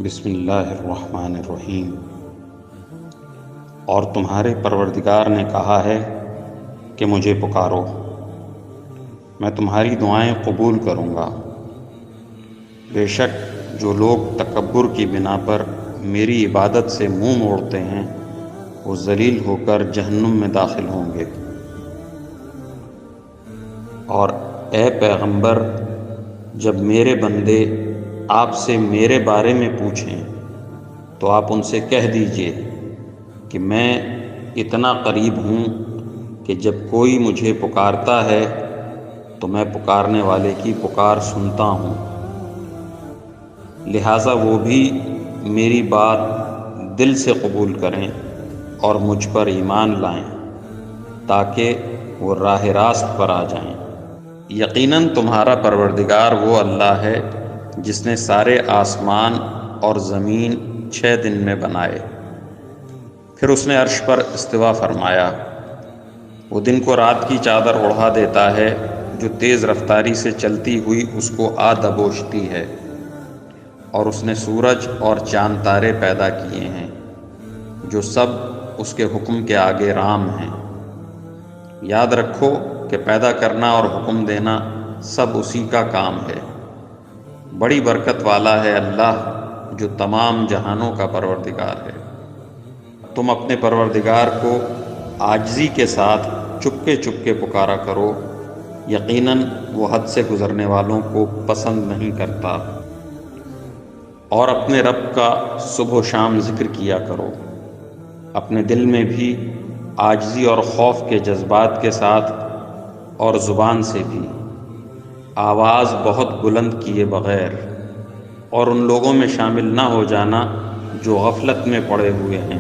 بسم اللہ الرحمن الرحیم۔ اور تمہارے پروردگار نے کہا ہے کہ مجھے پکارو، میں تمہاری دعائیں قبول کروں گا۔ بے شک جو لوگ تکبر کی بنا پر میری عبادت سے منہ موڑتے ہیں وہ ذلیل ہو کر جہنم میں داخل ہوں گے۔ اور اے پیغمبر، جب میرے بندے آپ سے میرے بارے میں پوچھیں تو آپ ان سے کہہ دیجئے کہ میں اتنا قریب ہوں کہ جب کوئی مجھے پکارتا ہے تو میں پکارنے والے کی پکار سنتا ہوں، لہٰذا وہ بھی میری بات دل سے قبول کریں اور مجھ پر ایمان لائیں تاکہ وہ راہ راست پر آ جائیں۔ یقیناً تمہارا پروردگار وہ اللہ ہے جس نے سارے آسمان اور زمین 6 دن میں بنائے، پھر اس نے عرش پر استوا فرمایا۔ وہ دن کو رات کی چادر اڑھا دیتا ہے جو تیز رفتاری سے چلتی ہوئی اس کو آ دبوچتی ہے، اور اس نے سورج اور چاند تارے پیدا کیے ہیں جو سب اس کے حکم کے آگے رام ہیں۔ یاد رکھو کہ پیدا کرنا اور حکم دینا سب اسی کا کام ہے۔ بڑی برکت والا ہے اللہ جو تمام جہانوں کا پروردگار ہے۔ تم اپنے پروردگار کو عاجزی کے ساتھ چپکے چپکے پکارا کرو، یقیناً وہ حد سے گزرنے والوں کو پسند نہیں کرتا۔ اور اپنے رب کا صبح و شام ذکر کیا کرو، اپنے دل میں بھی عاجزی اور خوف کے جذبات کے ساتھ، اور زبان سے بھی آواز بہت بلند کیے بغیر، اور ان لوگوں میں شامل نہ ہو جانا جو غفلت میں پڑے ہوئے ہیں۔